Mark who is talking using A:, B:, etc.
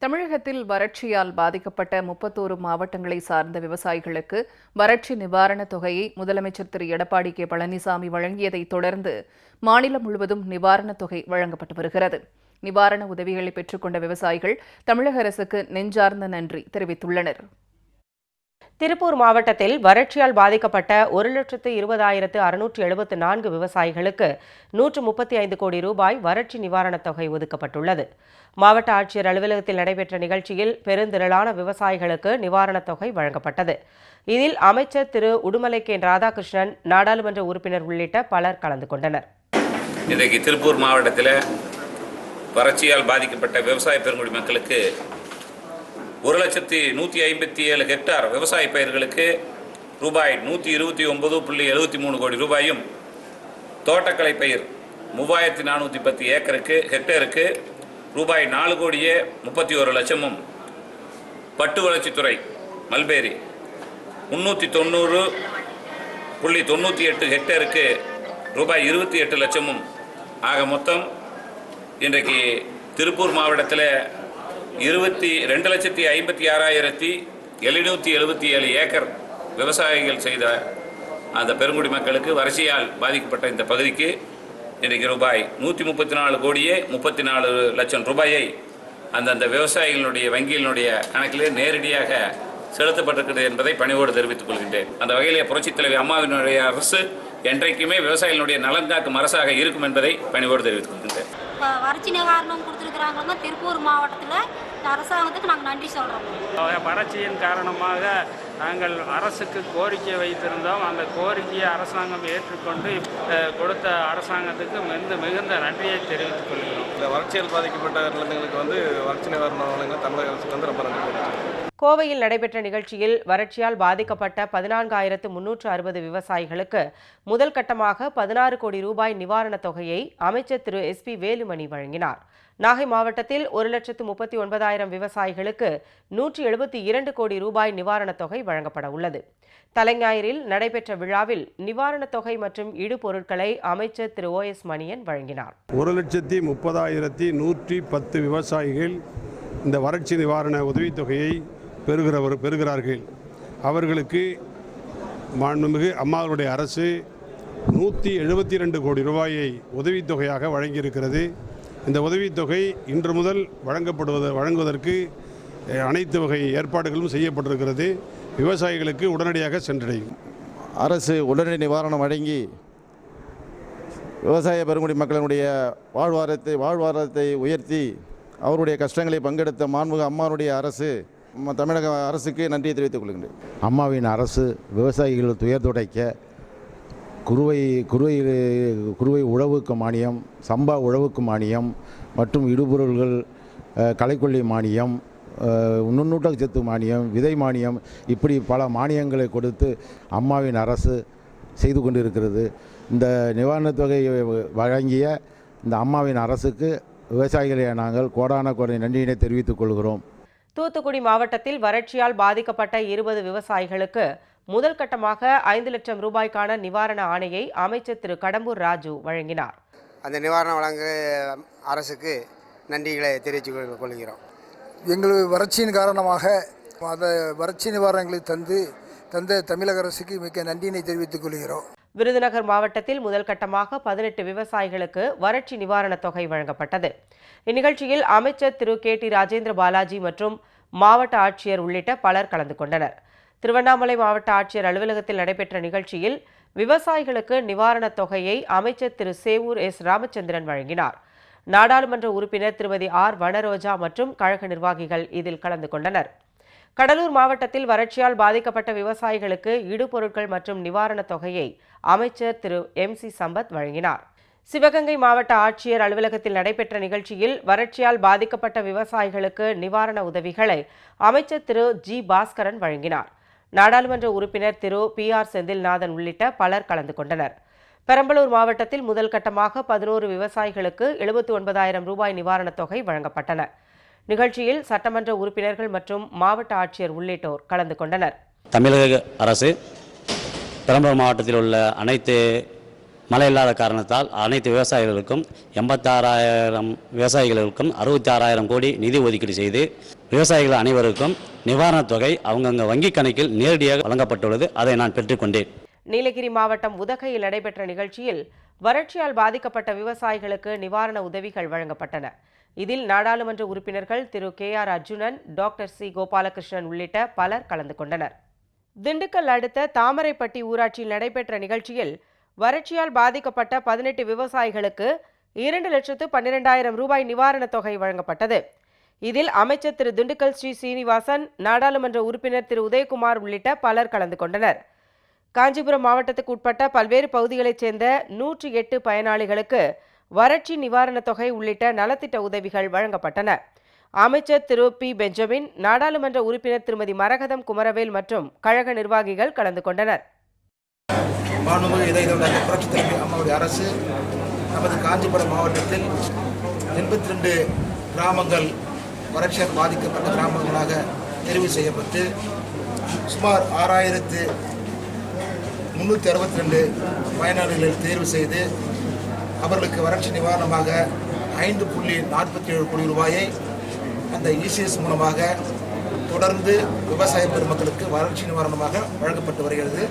A: தமிழகத்தில் வறட்சியால் பாதிக்கப்பட்ட 31 மாவட்டங்களை சார்ந்த விவசாயிகளுக்கு வறட்சி நிவாரணத் தொகையை முதலமைச்சர் திரு எடப்பாடி கே பழனிசாமி வழங்கியதைத் தொடர்ந்து மாநிலம் முழுவதும் நிவாரணத் தொகை வழங்கப்பட்டு வருகிறது. நிவாரண உதவிகளை பெற்றுக்கொண்ட விவசாயிகள் தமிழக அரசுக்கு நெஞ்சார்ந்த நன்றி தெரிவித்துள்ளனர்.
B: திருப்பூர் மாவட்டத்தில் வறட்சியால் பாதிக்கப்பட்ட 1,20,674 விவசாயிகளுக்கு 135 கோடி ரூபாய் வறட்சி நிவாரணத் தொகை ஒதுக்கப்பட்டுள்ளது. மாவட்ட ஆட்சியர் அலுவலகத்தில் நடைபெற்ற நிகழ்ச்சியில் பெருந்திரளான விவசாயிகளுக்கு நிவாரணத் தொகை வழங்கப்பட்டது. இதில் அமைச்சர் திரு உடுமலை கே ராதாகிருஷ்ணன், நாடாளுமன்ற உறுப்பினர் உள்ளிட்ட பலர் கலந்து கொண்டனர்.
C: இன்றைக்கு திருப்பூர் மாவட்டத்தில் வறட்சியால் பாதிக்கப்பட்ட விவசாய பெருங்குடி மக்களுக்கு 1,157,000 ஹெக்டார் விவசாய பயிர்களுக்கு ரூபாய் 129.73 கோடி ரூபாயும், தோட்டக்கலை பயிர் 3,410 ஏக்கருக்கு ஹெக்டேருக்கு ரூபாய் 4,31,00,000, பட்டு வளர்ச்சித்துறை மல்பேரி 390.98 ஹெக்டேருக்கு ரூபாய் 28 லட்சமும் ஆக மொத்தம் இன்றைக்கு திருப்பூர் மாவட்டத்தில் 22,56,777 ஏக்கர் விவசாயிகள் செய்த அந்த பெருங்குடி மக்களுக்கு வறட்சியால் பாதிக்கப்பட்ட இந்த பகுதிக்கு இன்றைக்கு ரூபாய் 134,34 லட்சம் ரூபாயை அந்தந்த விவசாயிகளுடைய வங்கியினுடைய கணக்கிலே நேரடியாக செலுத்தப்பட்டிருக்கிறது என்பதை பணிவோடு தெரிவித்துக் கொள்கின்றேன். அந்த வகையிலே புரட்சித் தலைவி அம்மாவினுடைய அரசு என்றைக்குமே விவசாயிகளுடைய நலன் காக்கும் அரசாக இருக்கும் என்பதை பணிவோடு தெரிவித்துக் கொள்கின்றேன்.
D: வறட்சி நிவாரணம் கொடுத்துருக்குறாங்க திருப்பூர் மாவட்டத்தில். அரசாங்கத்துக்கு நாங்கள் நன்றி சொல்கிறோம்.
E: வறட்சியின் காரணமாக நாங்கள் அரசுக்கு கோரிக்கை வைத்திருந்தோம். அந்த கோரிக்கையை அரசாங்கம் ஏற்றுக்கொண்டு கொடுத்த அரசாங்கத்துக்கு மிகுந்த நன்றியை தெரிவித்துக் கொள்கிறோம்.
F: இந்த வறட்சியால் பாதிக்கப்பட்ட நிலங்களுக்கு வறட்சி நிவாரண வழங்க தமிழக அரசுக்கு ரொம்ப நன்றி.
B: கோவையில் நடைபெற்ற நிகழ்ச்சியில் வறட்சியால் பாதிக்கப்பட்ட 14,360 விவசாயிகளுக்கு முதல் கட்டமாக 16 கோடி ரூபாய் நிவாரணத் தொகையை அமைச்சர் திரு SP வேலுமணி வழங்கினார். நாகை மாவட்டத்தில் 1,39,000 விவசாயிகளுக்கு 172 கோடி ரூபாய் நிவாரணத் தொகை வழங்கப்பட உள்ளது. தலைஞாயிறில் நடைபெற்ற விழாவில் நிவாரணத் தொகை மற்றும் இடுபொருட்களை அமைச்சர் திரு OS மணியன் வழங்கினார்.
G: 1,30,110 விவசாயிகள் இந்த வறட்சி நிவாரண உதவித்தொகையை பெறுகிறார்கள். அவர்களுக்கு மாண்புமிகு அம்மாவுடைய அரசு 172 கோடி ரூபாயை உதவித்தொகையாக வழங்கியிருக்கிறது. இந்த உதவித்தொகை இன்று முதல் வழங்குவதற்கு அனைத்து வகை ஏற்பாடுகளும் செய்யப்பட்டிருக்கிறது. விவசாயிகளுக்கு உடனடியாக சென்றடையும்.
H: அரசு உடனடி நிவாரணம் வழங்கி விவசாய பெருங்குடி மக்களினுடைய வாழ்வாதாரத்தை உயர்த்தி அவருடைய கஷ்டங்களை பங்கெடுத்த மாண்புமிகு அம்மாவுடைய அரசு, தமிழக அரசுக்கு நன்றியை தெரிவித்துக் கொள்கின்றேன்.
I: அம்மாவின் அரசு விவசாயிகள் துயர் துடைக்க குறுவை உழவுக்கு மானியம், சம்பா உழவுக்கு மானியம் மற்றும் இடுபொருள்கள் களைக்கொல்லி மானியம், நுண்ணூட்டச்சத்து மானியம், விதை மானியம், இப்படி பல மானியங்களை கொடுத்து அம்மாவின் அரசு செய்து கொண்டிருக்கிறது. இந்த நிவாரணத் தொகையை வழங்கிய இந்த அம்மாவின் அரசுக்கு விவசாயிகளை நாங்கள் கோடான கோடி நன்றியினை தெரிவித்துக் கொள்கிறோம்.
B: தூத்துக்குடி மாவட்டத்தில் வறட்சியால் பாதிக்கப்பட்ட 20 விவசாயிகளுக்கு முதல் கட்டமாக 5 லட்சம் ரூபாய்க்கான நிவாரண ஆணையை அமைச்சர் திரு கடம்பூர் ராஜு வழங்கினார்.
J: அந்த நிவாரணம் வழங்க அரசுக்கு நன்றிகளை தெரிவித்துக் கொள்கிறோம்.
K: எங்களுக்கு வறட்சியின் காரணமாக அந்த வறட்சி நிவாரணங்களை தந்த தமிழக அரசுக்கு மிக்க நன்றியினை தெரிவித்துக் கொள்கிறோம்.
B: விருதுநகர் மாவட்டத்தில் முதல் கட்டமாக 18 விவசாயிகளுக்கு வறட்சி நிவாரணத் தொகை வழங்கப்பட்டது. இந்நிகழ்ச்சியில் அமைச்சர் திரு KT ராஜேந்திர பாலாஜி மற்றும் மாவட்ட ஆட்சியர் உள்ளிட்ட பலர் கலந்து கொண்டனர். திருவண்ணாமலை மாவட்ட ஆட்சியர் அலுவலகத்தில் நடைபெற்ற நிகழ்ச்சியில் விவசாயிகளுக்கு நிவாரணத் தொகையை அமைச்சர் திரு சேவூர் S ராமச்சந்திரன் வழங்கினார். நாடாளுமன்ற உறுப்பினர் திருமதி R வனரோஜா மற்றும் கழக நிர்வாகிகள் இதில் கலந்து கொண்டனர். கடலூர் மாவட்டத்தில் வறட்சியால் பாதிக்கப்பட்ட விவசாயிகளுக்கு இடுபொருட்கள் மற்றும் நிவாரணத் தொகையை அமைச்சர் திரு MC சம்பத் வழங்கினார். சிவகங்கை மாவட்ட ஆட்சியர் அலுவலகத்தில் நடைபெற்ற நிகழ்ச்சியில் வறட்சியால் பாதிக்கப்பட்ட விவசாயிகளுக்கு நிவாரண உதவிகளை அமைச்சர் திரு G பாஸ்கரன் வழங்கினார். நாடாளுமன்ற உறுப்பினர் திரு PR செந்தில்நாதன் உள்ளிட்ட பலர் கலந்து கொண்டனர். பெரம்பலூர் மாவட்டத்தில் முதல் கட்டமாக 11 விவசாயிகளுக்கு 79,000 ரூபாய் நிவாரணத் தொகை வழங்கப்பட்டன. நிகழ்ச்சியில் சட்டமன்ற உறுப்பினர்கள் மற்றும் மாவட்ட ஆட்சியர் உள்ளிட்டோர் கலந்து கொண்டனர்.
L: தமிழக அரசு பெரம்பலூர் மாவட்டத்தில் உள்ள அனைத்து மழை இல்லாத காரணத்தால் அனைத்து விவசாயிகளுக்கும் 86,000 விவசாயிகளுக்கும் 66,000 கோடி நிதி ஒதுக்கீடு செய்து விவசாயிகள் அனைவருக்கும் நிவாரணத் தொகை அவங்கவுங்க வங்கிக் கணக்கில் நேரடியாக வழங்கப்பட்டுள்ளது. அதை நான் பெற்றுக்கொண்டேன்.
B: நீலகிரி மாவட்டம் உதகையில் நடைபெற்ற நிகழ்ச்சியில் வறட்சியால் பாதிக்கப்பட்ட விவசாயிகளுக்கு நிவாரண உதவிகள் வழங்கப்பட்டன. இதில் நாடாளுமன்ற உறுப்பினர்கள் திரு KR Arjunan, doctor C Gopalakrishnan உள்ளிட்ட பலர் கலந்து கொண்டனர். திண்டுக்கல் அடுத்த தாமரைப்பட்டி ஊராட்சியில் நடைபெற்ற நிகழ்ச்சியில் வறட்சியால் பாதிக்கப்பட்ட 18 விவசாயிகளுக்கு 2,12,000 ரூபாய் நிவாரணத் தொகை வழங்கப்பட்டது. இதில் அமைச்சர் திரு திண்டுக்கல் ஸ்ரீ சீனிவாசன், நாடாளுமன்ற உறுப்பினர் திரு உதயகுமார் உள்ளிட்ட பலர் கலந்து கொண்டனர். காஞ்சிபுரம் மாவட்டத்துக்கு உட்பட்ட பல்வேறு பகுதிகளைச் சேர்ந்த 108 பயனாளிகளுக்கு வறட்சி நிவாரணத் தொகை உள்ளிட்ட நலத்திட்ட உதவிகள் வழங்கப்பட்டன. அமைச்சர் திரு P பெஞ்சமின், நாடாளுமன்ற உறுப்பினர் திருமதி மரகதம் குமரவேல் மற்றும் கழக நிர்வாகிகள் கலந்து கொண்டனர்.
K: மாண்புமிகு இதய புரட்சித் தலைவி அம்மாவுடைய அரசு நமது காஞ்சிபுரம் மாவட்டத்தில் 82 கிராமங்கள் வறட்சியால் பாதிக்கப்பட்ட கிராமங்களாக தெரிவு செய்யப்பட்டு சுமார் 6,362 பயனாளிகளை தேர்வு செய்து அவர்களுக்கு வறட்சி நிவாரணமாக 5.47 கோடி ரூபாயை அந்த ECS மூலமாக தொடர்ந்து விவசாய பெருமக்களுக்கு வறட்சி நிவாரணமாக வழங்கப்பட்டு வருகிறது.